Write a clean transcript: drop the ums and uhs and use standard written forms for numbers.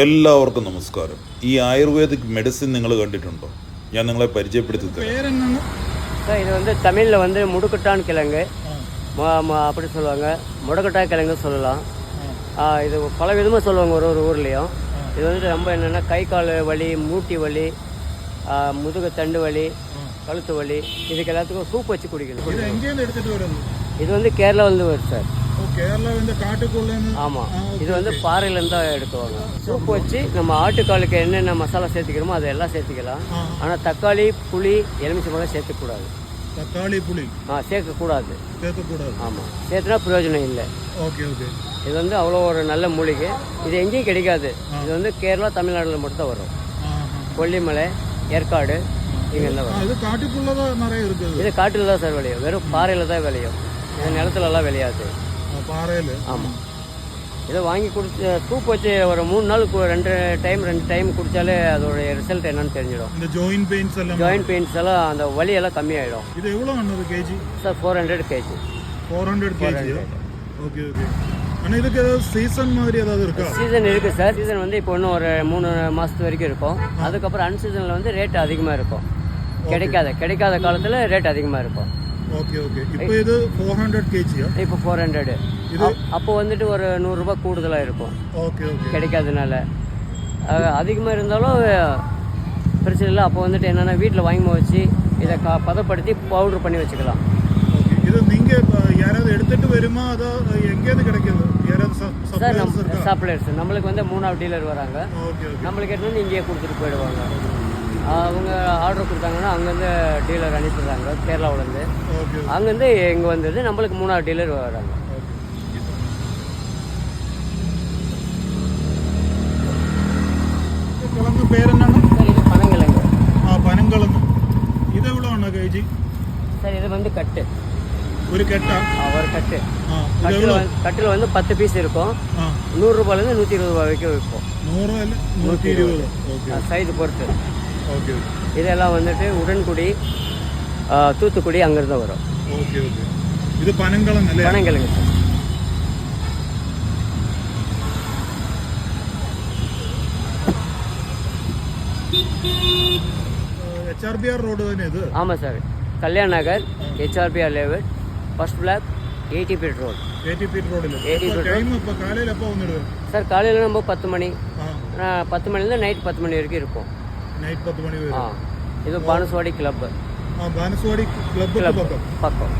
എല്ലാവർക്കും നമസ്കാരം. ഈ ആയുർവേദിക് മെഡിസിൻ നിങ്ങൾ കണ്ടിട്ടുണ്ടോ? ഞാൻ നിങ്ങളെ പരിചയപ്പെടുത്തി തരാം. சார் இது வந்து தமிழில் வந்து முடுக்கட்டான் கிழங்கு அப்படி சொல்லுவாங்க, முடக்கட்டாய் கிழங்கு சொல்லலாம். இது பல விதமாக சொல்லுவாங்க ஒரு ஒரு ஊர்லேயும். இது வந்து ரொம்ப என்னென்னா கை கால் வலி, மூட்டி வலி, முதுகு தண்டு வலி, கழுத்து வலி, இதுக்கு எல்லாத்துக்கும் சூப் வச்சு குடிக்கணும். இது வந்து கேரளாவிலேருந்து வருது சார். ஆமாம், இது வந்து பாறையிலேருந்து தான் எடுக்குவாங்க. சூப் வச்சு நம்ம ஆட்டுக்காலுக்கு என்னென்ன மசாலா சேர்த்துக்கிறோமோ அதை எல்லாம் சேர்த்துக்கலாம். ஆனால் தக்காளி, புளி, எலுமிச்சம்பழம் சேர்த்துக்கூடாது. தக்காளி, புளி சேர்க்கக்கூடாது. ஆமாம், சேர்த்துனா பிரயோஜனம் இல்லை. இது வந்து அவ்வளோ ஒரு நல்ல மூலிகை. இது எங்கேயும் கிடைக்காது. இது வந்து கேரளா, தமிழ்நாட்டில் மட்டும் தான் வரும். கொல்லிமலை, ஏற்காடு இங்கெல்லாம் வரும். இது காட்டில் தான் சார் விளையும். வெறும் பாறையில் தான் விளையும். இது நிலத்துலலாம் விளையாது. ஆமாம், இதை வாங்கி குடிச்சு சூப் வச்சு ஒரு 3 நாளுக்கு 2 டைம் குடித்தாலே அதோடைய ரிசல்ட் என்னன்னு தெரிஞ்சிடும். இந்த ஜாயின்ட் பெயின்ஸ் எல்லாம் அந்த வலியெல்லாம் கம்மியாயிடும். இது எவ்வளோ ஆனது KG sir? 400 KG. 400 KG. Okay. ஆனால் இதுக்கு ஏதாவது சீசன் மாதிரி ஏதாவது இருக்கா? சீசன் இருக்குது சார். சீசன் வந்து இப்போ இன்னும் ஒரு 3 மாதத்து வரைக்கும் இருக்கும். அதுக்கப்புறம் அன்சீசனில் வந்து ரேட் அதிகமாக இருக்கும். கிடைக்காத காலத்தில் ரேட் அதிகமாக இருக்கும். ஓகே. இப்போ இது 400 கேஜியா? இப்போ 400. அப்போ வந்துட்டு ஒரு 100 ரூபாய் கூடுதலாக இருக்கும். ஓகே. கிடைக்காதனால அதிகமாக இருந்தாலும் பிரச்சனை இல்லை. அப்போ வந்துட்டு என்னென்னா வீட்டில் வாங்கி வச்சு இதை பதப்படுத்தி பவுட்ரு பண்ணி வச்சுக்கலாம். இது நீங்கள் யாராவது எடுத்துகிட்டு வருமா? அதாவது எங்கேயாவது கிடைக்கிது? யாராவது சார் நம்ம சப்ளையர்ஸ் நம்மளுக்கு வந்து 3ஆவது டீலர் வராங்க. நம்மளுக்கு எடுத்து இங்கேயே கொடுத்துட்டு போயிடுவாங்க. அவங்க ஆர்டர் கொடுத்தாங்கன்னா அங்கேருந்து டீலர் அனுப்பிடுறாங்க கேரளாவிலேருந்து. அங்கேருந்து இங்கே வந்தது நம்மளுக்கு 3ஆவது டீலர் வராங்க. கிழங்கு பேர் என்னன்னா? சார் இது பனங்கிழங்கு. பனங்கிழங்கு. இது எவ்வளோ அண்ணா கேஜி? சார் இது வந்து கட்டு. ஒரு கட்டா? ஒரு கட்டு. கட்டில் வந்து 10 பீஸ் இருக்கும். 100 ரூபாயிலேருந்து 120 ரூபாய் வரைக்கும் இருக்கும். 100 சைது பொறுத்து. ஓகே. இதெல்லாம் வந்துட்டு உடன்குடி, தூத்துக்குடி அங்கேருந்து வரும். ஓகே. இது பனங்கிழங்கு சார். HRBR ரோடு தானே இது? ஆமாம் sir. Kalyan Nagar, HRBR layout, first block, 80 feet road. 80 feet road. இப்போ காலையில் எப்போ வந்துடுது சார்? காலையில் நம்ம 10 மணி, 10 மணிலேருந்து நைட் 10 மணி வரைக்கும் இருக்கும். நைட் 10 மணி வரைக்கும். இது பானஸ்வாடி கிளப். பானஸ்வாடி கிளப் பக்கம்.